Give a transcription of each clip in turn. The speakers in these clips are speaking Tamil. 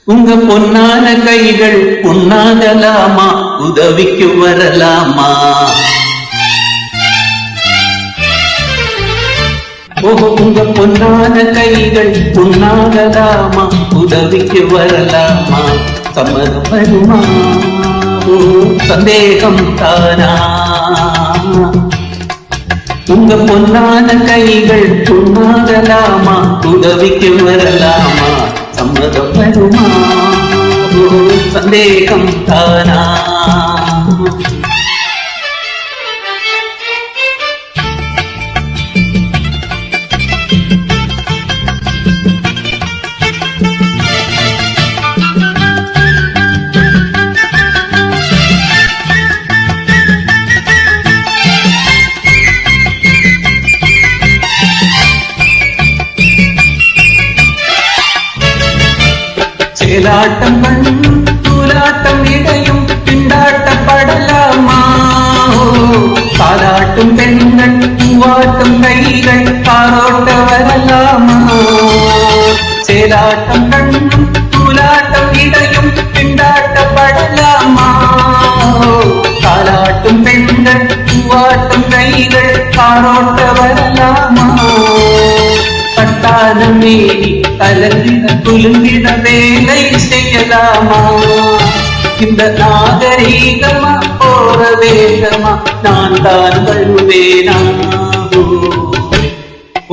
உங்க பொன்னான கைகள் பொன்னாகலாமா, உதவிக்கு வரலாமா? ஓஹோ, உங்க பொன்னான கைகள் பொன்னாகலாமா, உதவிக்கு வரலாமா? சம்மதம் வருமா? ஓ, சந்தேகம் தானா? உங்க பொன்னான கைகள் பொன்னாகலாமா, உதவிக்கு வரலாமா? சம்மதம் வருமா? ஓ, சந்தேகம் தானா? சேலாட்டம் கண்ணும் தூலாட்டம் இடையும் திண்டாட்டப்படலாமா? காலாட்டும் பெண்கள் பூவாட்டும் கைகள் காரோட்ட வரலாமா? சேலாட்டம் கண்ணும் தூலாட்டம் இடையும் திண்டாட்டப்படலாமா? காலாட்டும் பெண்கள் பூவாட்டும் கைகள் காரோட்ட வரலாமா? பட்டான மேனி கலந்திட குலுங்கிட வேலை செய்யலாமா? இந்த நாகரீகமா போற வேகமா நான் தான் வருவேனா?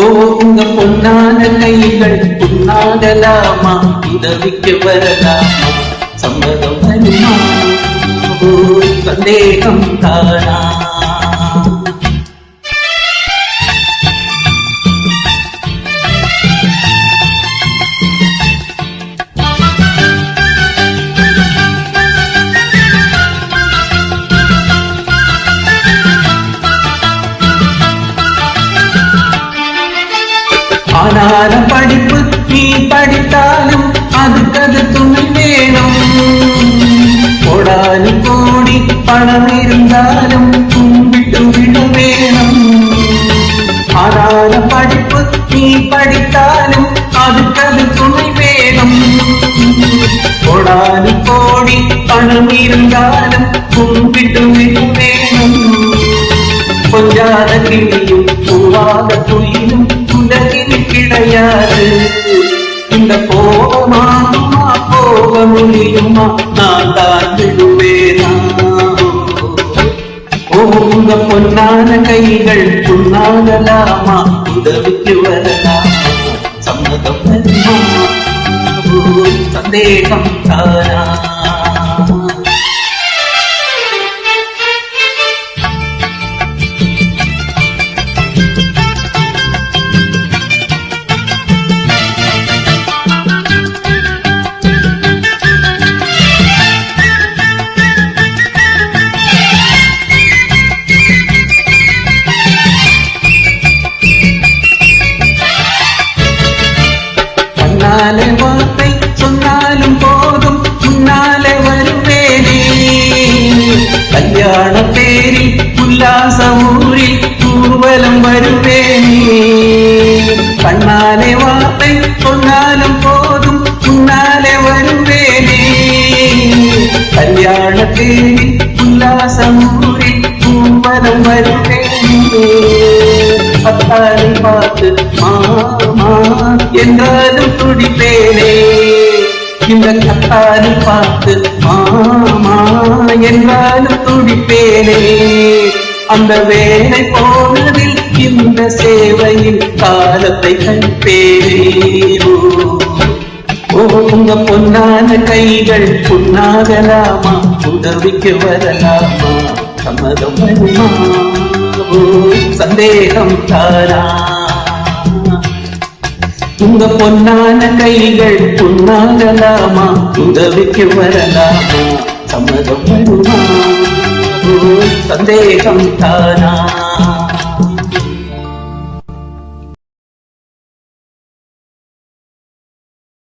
ஓ, உங்க பொன்னான கைகள் பொன்னாகலாமா, உதவிக்கு வரலாமா? சம்மதம் வருமா? ஓ, சந்தேகம் தானா? ஆனால படிப்பு நீ படித்தாலும் அதுக்கது துணை வேணும். கோடானி கோடி பணம் இருந்தாலும் கும்பிட்டு விட வேணும். ஆனால படிப்பு நீ படித்தாலும் அதுக்கது துணை வேணும். கோடானி கோடி பணம் இருந்தாலும் கும்பிட்டு விட வேணும். கொஞ்சாத கிளியும் பூவாத துயிலும் உலகில் கிடையாது. இந்த போகமா போக முடியுமா? நான் தான் விடுவேனா? ஓ, உங்க பொன்னான கைகள் பொன்னாகலாமா, உதவிக்கு வரலாமா? சம்மதம் வருமா? ஓ, சந்தேகம் தானா? வார்த்தை சொன்னாலும் போதும் முன்னாலே வருவேனே. கல்யாண பேரில் உல்லாச ஊரில் ஊர்வலம் வருவேனே. கண்ணாலே வார்த்தை சொன்னாலும் போதும் முன்னாலே வருவேனே. கல்யாண பேரில் உல்லாச ஊரில் ஊர்வலம் வருவேனே. பத்தாரை பார்த்து மாமா என்றாலும் துடிப்பேனே. இந்த கத்தாரை பார்த்து மாமா என்றாலும் துடிப்பேனே. அந்த வேலை போனதில் இந்த சேவையில் காலத்தை கழிப்பேனே. ஓ, உங்க பொன்னான கைகள் பொன்னாகலாமா, உதவிக்கு வரலாமா? சம்மதம் வருமா? ஓ, சந்தேகம் தானா? உங்க பொன்னான கைகள் பொன்னாகலாமா, உதவிக்கு வரலாமா? சம்மதம் வருமா? ஓ, சந்தேகம் தானா?